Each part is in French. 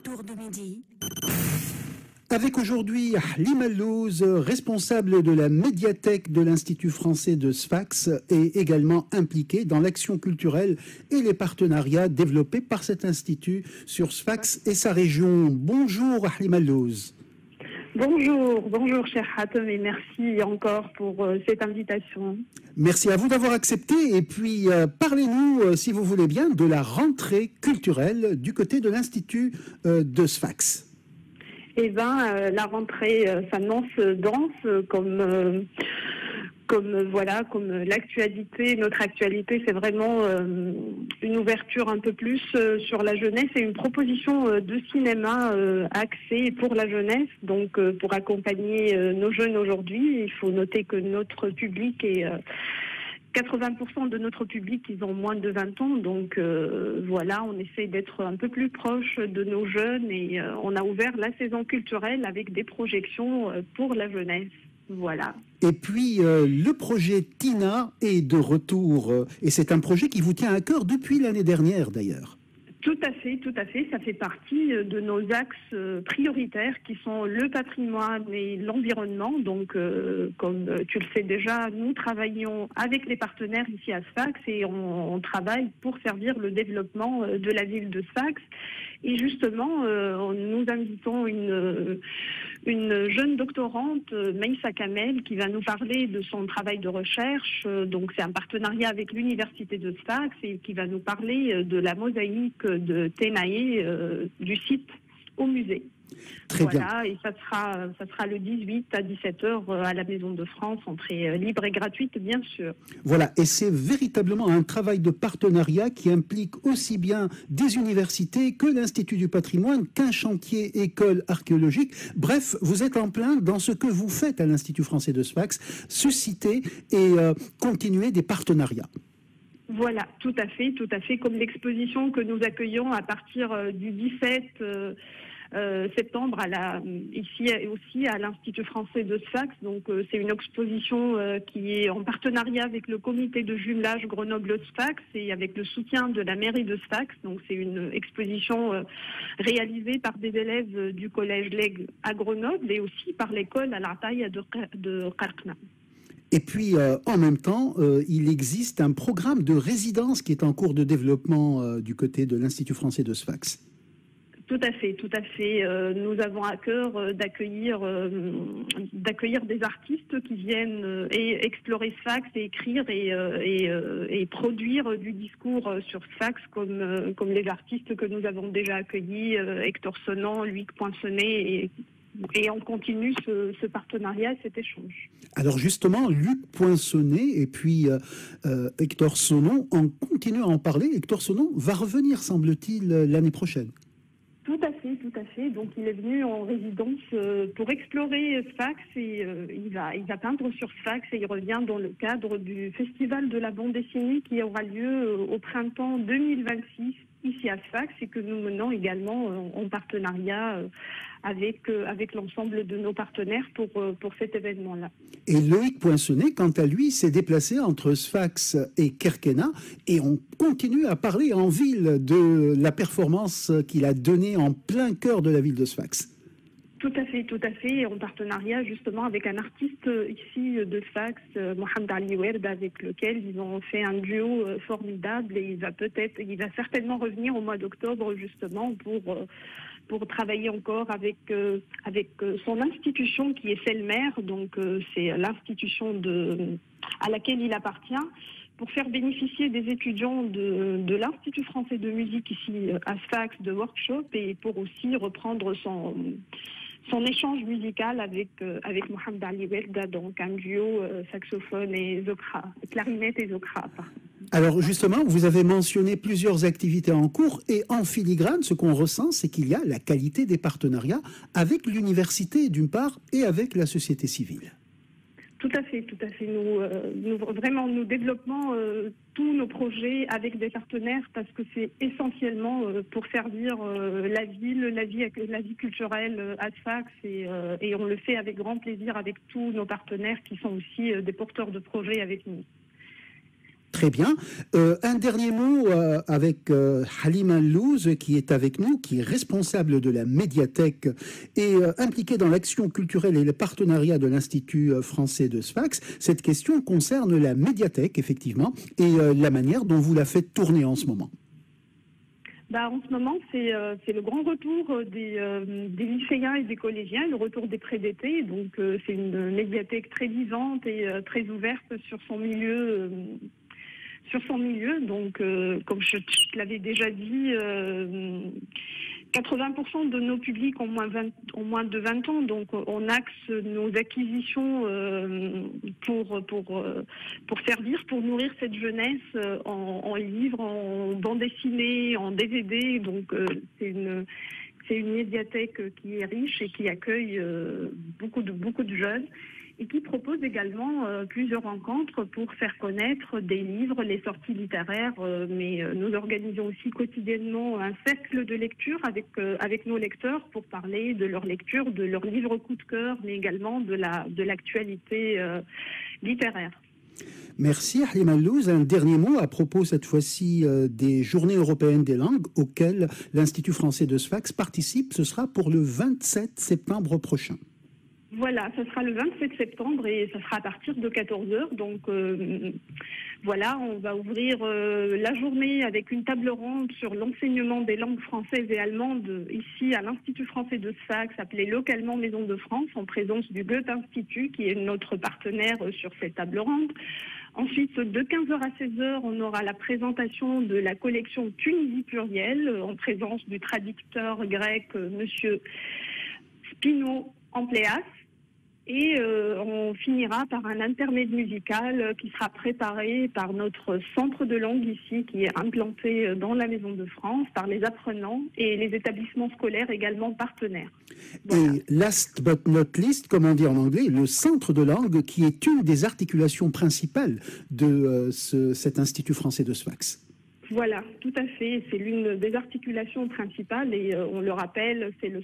Autour de midi. Avec aujourd'hui Halima Allouz, responsable de la médiathèque de l'Institut français de Sfax et également impliquée dans l'action culturelle et les partenariats développés par cet institut sur Sfax et sa région. Bonjour Halima Allouz. Bonjour cher Hatem et merci encore pour cette invitation. Merci à vous d'avoir accepté et puis parlez-nous, si vous voulez bien, de la rentrée culturelle du côté de l'Institut de Sfax. Eh bien, la rentrée s'annonce dense comme l'actualité, notre actualité, c'est vraiment une ouverture un peu plus sur la jeunesse et une proposition de cinéma axée pour la jeunesse. Donc, pour accompagner nos jeunes aujourd'hui, il faut noter que notre public est 80% de notre public, ils ont moins de 20 ans. Donc, on essaie d'être un peu plus proche de nos jeunes et on a ouvert la saison culturelle avec des projections pour la jeunesse. Voilà. Et puis, le projet Tina est de retour. Et c'est un projet qui vous tient à cœur depuis l'année dernière, d'ailleurs. Tout à fait. Ça fait partie de nos axes prioritaires qui sont le patrimoine et l'environnement. Donc, comme tu le sais déjà, nous travaillons avec les partenaires ici à Sfax et on travaille pour servir le développement de la ville de Sfax. Et justement, nous invitons une jeune doctorante, Maïssa Kamel, qui va nous parler de son travail de recherche. Donc, c'est un partenariat avec l'université de Sfax et qui va nous parler de la mosaïque de Tenaé du site au musée. Très bien. Et ça sera le 18 à 17h à la Maison de France, entrée libre et gratuite, bien sûr. Voilà, et c'est véritablement un travail de partenariat qui implique aussi bien des universités que l'Institut du patrimoine, qu'un chantier école archéologique. Bref, vous êtes en plein dans ce que vous faites à l'Institut français de Sfax, susciter et continuer des partenariats. Voilà, tout à fait, comme l'exposition que nous accueillons à partir du 17 septembre ici aussi à l'Institut français de Sfax. Donc c'est une exposition qui est en partenariat avec le comité de jumelage Grenoble-Sfax et avec le soutien de la mairie de Sfax. Donc c'est une exposition réalisée par des élèves du collège Lègue à Grenoble et aussi par l'école à l'Ataïa de Qarqna. Et puis, en même temps, il existe un programme de résidence qui est en cours de développement du côté de l'Institut français de Sfax. Tout à fait. Nous avons à cœur d'accueillir des artistes qui viennent explorer Sfax et écrire et produire du discours sur Sfax comme les artistes que nous avons déjà accueillis, Hector Sonon, Loïc Poinçonnet et on continue ce partenariat, cet échange. Alors justement, Luc Poinçonnet et puis Hector Sonon, on continue à en parler. Hector Sonon va revenir, semble-t-il, l'année prochaine. Tout à fait. Donc il est venu en résidence pour explorer Sfax et il va peindre sur Sfax et il revient dans le cadre du festival de la bande dessinée qui aura lieu au printemps 2026 ici à Sfax et que nous menons également en partenariat avec l'ensemble de nos partenaires pour cet événement-là. Et Loïc Poinçonnet, quant à lui, s'est déplacé entre Sfax et Kerkena et on continue à parler en ville de la performance qu'il a donnée en plein cœur de la ville de Sfax. Tout à fait, en partenariat justement avec un artiste ici de Sfax, Mohamed Ali Ouerd, avec lequel ils ont fait un duo formidable et il va certainement revenir au mois d'octobre justement pour travailler encore avec son institution qui est Selmer, donc c'est l'institution à laquelle il appartient, pour faire bénéficier des étudiants de l'Institut français de musique ici à Sfax de workshops et pour aussi reprendre son échange musical avec Mohamed Ali Welda, donc un duo saxophone et clarinette et zokra. Alors justement, vous avez mentionné plusieurs activités en cours et en filigrane, ce qu'on ressent, c'est qu'il y a la qualité des partenariats avec l'université d'une part et avec la société civile. Tout à fait. Nous développons tous nos projets avec des partenaires parce que c'est essentiellement pour servir la vie culturelle à Sfax et on le fait avec grand plaisir avec tous nos partenaires qui sont aussi des porteurs de projets avec nous. Très bien. Un dernier mot avec Halima Allouz qui est avec nous, qui est responsable de la médiathèque et impliquée dans l'action culturelle et les partenariats de l'Institut français de Sfax. Cette question concerne la médiathèque, effectivement, et la manière dont vous la faites tourner en ce moment. En ce moment, c'est le grand retour des lycéens et des collégiens, le retour des prêts d'été. Donc, c'est une médiathèque très vivante et très ouverte sur son milieu. Donc, comme je l'avais déjà dit, 80% de nos publics ont moins de 20 ans. Donc, on axe nos acquisitions pour servir, pour nourrir cette jeunesse en livres, en bande dessinée, en DVD. Donc, c'est une médiathèque qui est riche et qui accueille beaucoup de jeunes, et qui propose également plusieurs rencontres pour faire connaître des livres, les sorties littéraires, mais nous organisons aussi quotidiennement un cercle de lecture avec nos lecteurs pour parler de leur lecture, de leurs livres coup de cœur, mais également de l'actualité littéraire. Merci Halima Allouz. Un dernier mot à propos cette fois-ci des Journées européennes des langues auxquelles l'Institut français de Sfax participe. Ce sera pour le 27 septembre prochain. Voilà, ce sera le 27 septembre et ce sera à partir de 14h. Donc voilà, on va ouvrir la journée avec une table ronde sur l'enseignement des langues françaises et allemandes ici à l'Institut français de Sfax, appelé localement Maison de France, en présence du Goethe-Institut qui est notre partenaire sur cette table ronde. Ensuite, de 15h à 16h, on aura la présentation de la collection Tunisie plurielle en présence du traducteur grec Monsieur Spino Ampléas. Et on finira par un intermède musical qui sera préparé par notre centre de langue ici, qui est implanté dans la Maison de France, par les apprenants et les établissements scolaires également partenaires. Voilà. Et last but not least, comme on dit en anglais, le centre de langue qui est une des articulations principales de cet Institut français de Sfax. Voilà, tout à fait. C'est l'une des articulations principales et on le rappelle, c'est le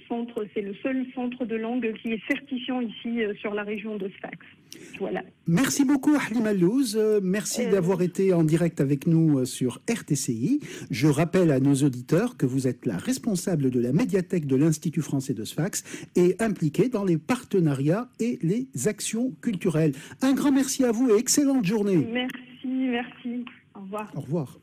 seul centre de langue qui est certifiant ici sur la région de Sfax. Voilà. Merci beaucoup Halima Allouz. Merci d'avoir été en direct avec nous sur RTCI. Je rappelle à nos auditeurs que vous êtes la responsable de la médiathèque de l'Institut français de Sfax et impliquée dans les partenariats et les actions culturelles. Un grand merci à vous et excellente journée. Merci. Au revoir. Au revoir.